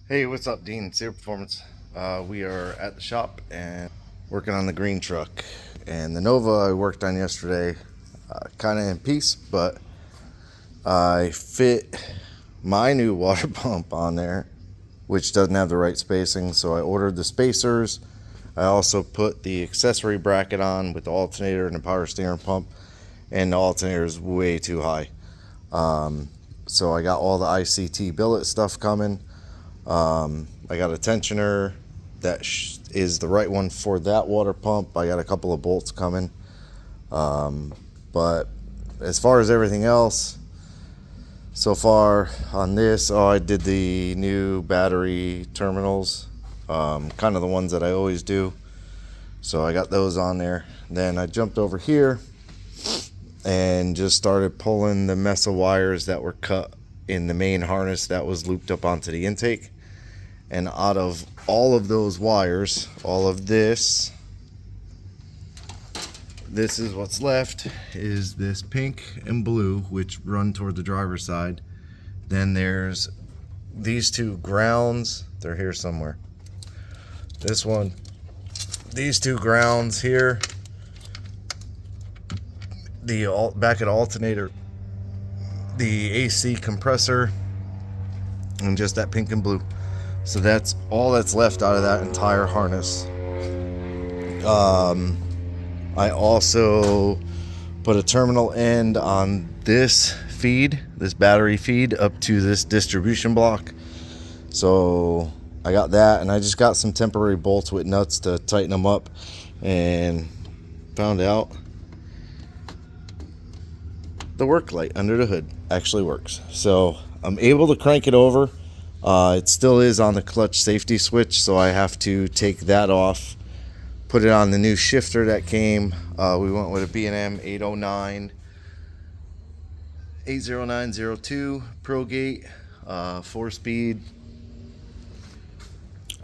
Hey, what's up, Dean? Zero Performance. We are at the shop and working on the green truck. And the Nova I worked on yesterday, kind of in peace, but I fit my new water pump on there, which doesn't have the right spacing. So I ordered the spacers. I also put the accessory bracket on with the alternator and the power steering pump, and the alternator is way too high. So I got all the ICT billet stuff coming. I got a tensioner that is the right one for that water pump. I got a couple of bolts coming. But as far as everything else, so far on this, I did the new battery terminals, kind of the ones that I always do. So I got those on there. Then I jumped over here and just started pulling the mess of wires that were cut in the main harness that was looped up onto the intake. And out of all of those wires, all of this is what's left, is this pink and blue, which run toward the driver's side. Then there's these two grounds. They're here somewhere. This one, these two grounds here, the back of the alternator, the AC compressor, and just that pink and blue. So that's all that's left out of that entire harness. I also put a terminal end on this feed, this battery feed, up to this distribution block. So I got that, and I just got some temporary bolts with nuts to tighten them up, and found out the work light under the hood actually works. So I'm able to crank it over. It still is on the clutch safety switch, so I have to take that off, put it on the new shifter that came. We went with a B&M 80902 ProGate, 4-speed.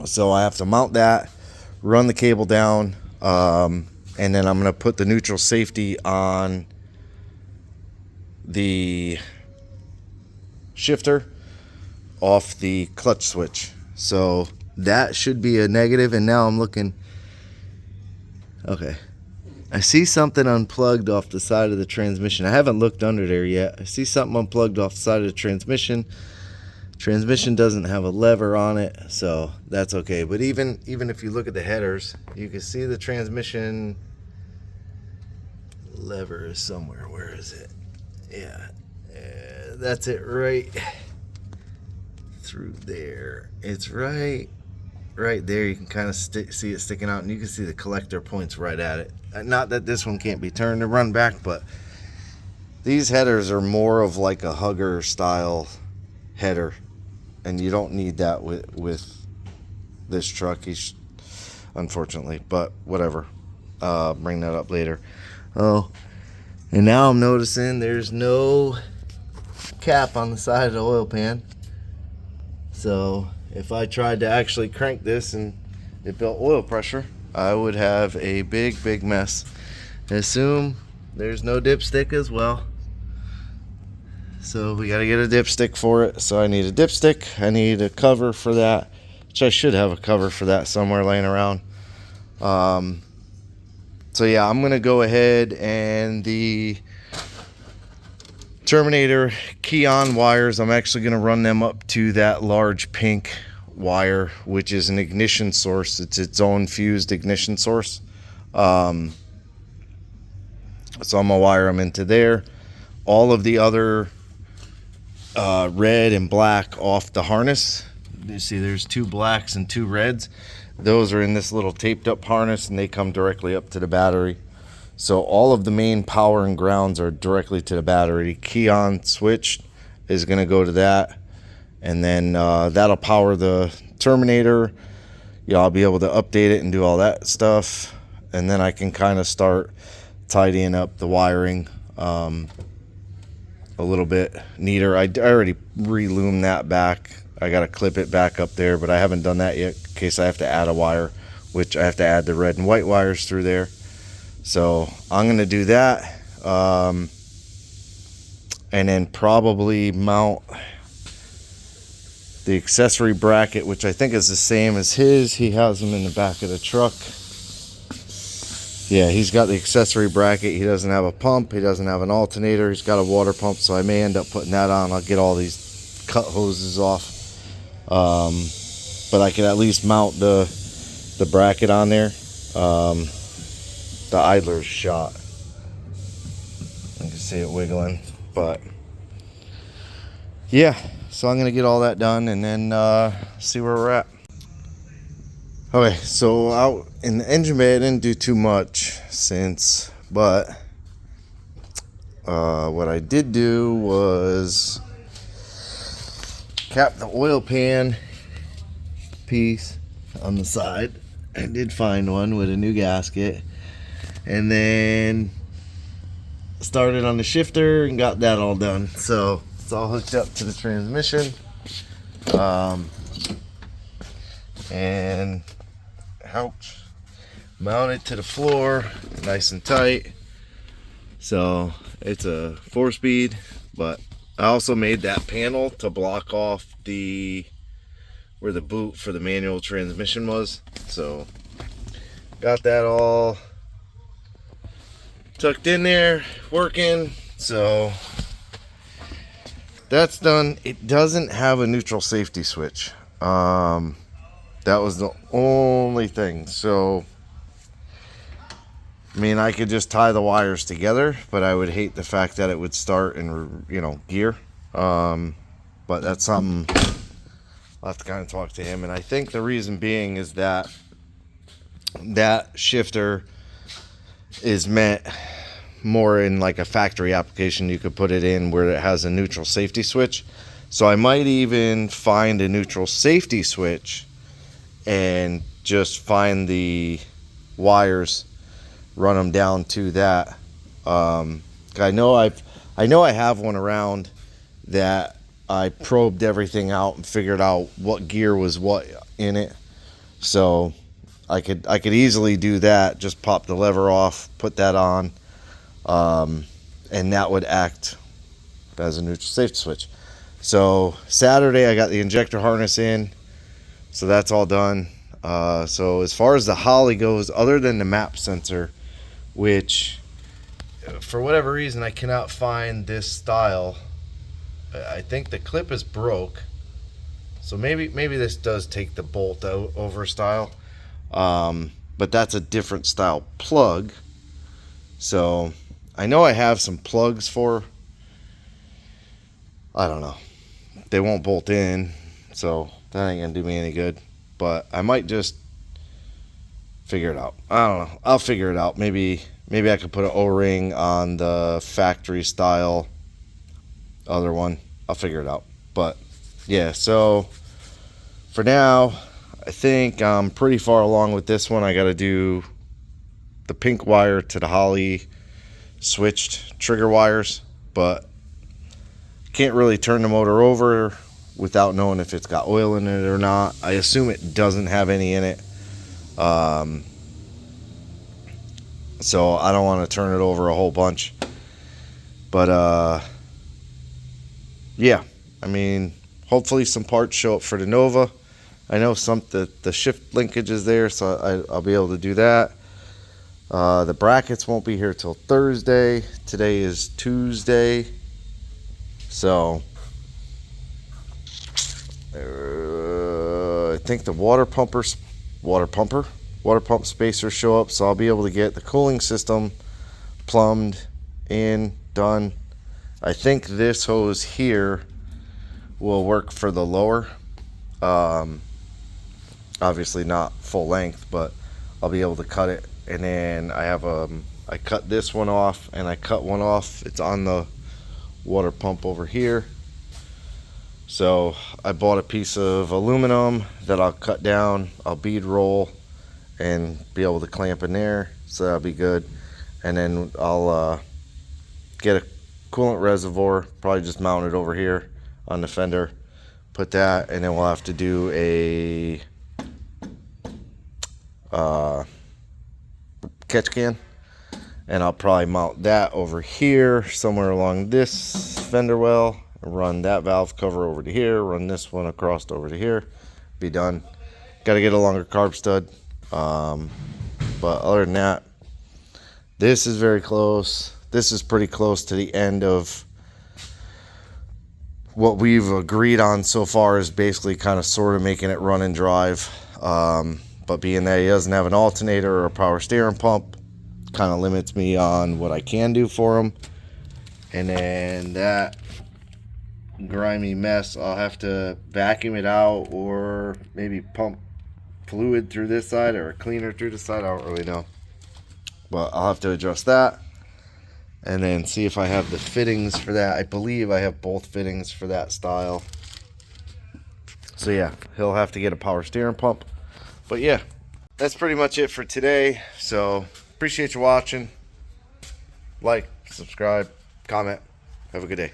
So I have to mount that, run the cable down, and then I'm going to put the neutral safety on the shifter off the clutch switch. So that should be a negative. And now I'm looking, okay, I see something unplugged off the side of the transmission. I haven't looked under there yet. I see something unplugged off the side of the transmission. Transmission doesn't have a lever on it, so that's okay. But even if you look at the headers, you can see the transmission lever is somewhere. Where is it? Yeah, that's it, right through there. It's right there. You can kind of see it sticking out, and you can see the collector points right at it. Not that this one can't be turned to run back, but these headers are more of like a hugger style header, and you don't need that with this truck, unfortunately, but whatever. Bring that up later. Oh, and now I'm noticing there's no cap on the side of the oil pan. So if I tried to actually crank this and it built oil pressure, I would have a big mess. Assume there's no dipstick as well. So we got to get a dipstick for it. So I need a dipstick. I need a cover for that, which I should have a cover for that somewhere laying around. So yeah, I'm going to go ahead, and the Terminator key-on wires, I'm actually going to run them up to that large pink wire, which is an ignition source. It's its own fused ignition source. So I'm going to wire them into there. All of the other red and black off the harness. You see there's two blacks and two reds. Those are in this little taped up harness, and they come directly up to the battery. So all of the main power and grounds are directly to the battery. Key on switch is going to go to that, and then that'll power the Terminator. Yeah, I'll be able to update it and do all that stuff, and then I can kind of start tidying up the wiring a little bit neater. I already re-loomed that back. I got to clip it back up there, but I haven't done that yet in case I have to add a wire, which I have to add the red and white wires through there. So I'm going to do that, and then probably mount the accessory bracket, which I think is the same as his. He has them in the back of the truck. Yeah, he's got the accessory bracket. He doesn't have a pump. He doesn't have an alternator. He's got a water pump, so I may end up putting that on. I'll get all these cut hoses off. But I can at least mount the bracket on there. The idler's shot. I can see it wiggling, but yeah. So I'm gonna get all that done and then see where we're at. Okay, so out in the engine bay, I didn't do too much but what I did do was cap the oil pan piece on the side. I did find one with a new gasket, and then started on the shifter and got that all done. So it's all hooked up to the transmission, and ouch, mounted to the floor nice and tight. So it's a 4-speed, but I also made that panel to block off where the boot for the manual transmission was. So got that all tucked in there, working. So that's done. It doesn't have a neutral safety switch. That was the only thing. So I mean, I could just tie the wires together, but I would hate the fact that it would start in, gear. But that's something I'll have to kind of talk to him. And I think the reason being is that shifter is meant more in like a factory application. You could put it in where it has a neutral safety switch. So I might even find a neutral safety switch and just find the wires, run them down to that. I know I have one around that I probed everything out and figured out what gear was what in it. So I could easily do that. Just pop the lever off, put that on, and that would act as a neutral safety switch. So Saturday I got the injector harness in, so that's all done. So as far as the Holley goes, other than the map sensor, which for whatever reason I cannot find this style. I think the clip is broke, so maybe this does take the bolt out over style, but that's a different style plug. So I know I have some plugs for, I don't know, they won't bolt in, so that ain't gonna do me any good. But I might just figure it out. I don't know. I'll figure it out. Maybe I could put an O-ring on the factory style other one. I'll figure it out. But yeah, so for now, I think I'm pretty far along with this one. I got to do the pink wire to the Holley switched trigger wires, but can't really turn the motor over without knowing if it's got oil in it or not. I assume it doesn't have any in it. So I don't want to turn it over a whole bunch. But yeah, I mean, hopefully some parts show up for the Nova. I know the shift linkage is there, so I'll be able to do that. The brackets won't be here till Thursday. Today is Tuesday, so I think the water pump spacers show up, so I'll be able to get the cooling system plumbed in, done. I think this hose here will work for the lower. Obviously not full length, but I'll be able to cut it. And then I have I cut this one off, and I cut one off. It's on the water pump over here. So I bought a piece of aluminum that I'll cut down. I'll bead roll and be able to clamp in there, so that'll be good. And then I'll get a coolant reservoir, probably just mount it over here on the fender, put that, and then we'll have to do a catch can, and I'll probably mount that over here somewhere along this fender well, run that valve cover over to here, run this one across over to here, be done. Got to get a longer carb stud, but other than that, this is very close. This is pretty close to the end of what we've agreed on so far, is basically kind of sort of making it run and drive. But being that he doesn't have an alternator or a power steering pump, kind of limits me on what I can do for him. And then that grimy mess, I'll have to vacuum it out or maybe pump fluid through this side or a cleaner through the side. I don't really know, but I'll have to adjust that and then see if I have the fittings for that. I believe I have both fittings for that style. So yeah, he'll have to get a power steering pump. But yeah, that's pretty much it for today. So appreciate you watching. Like, subscribe, comment. Have a good day.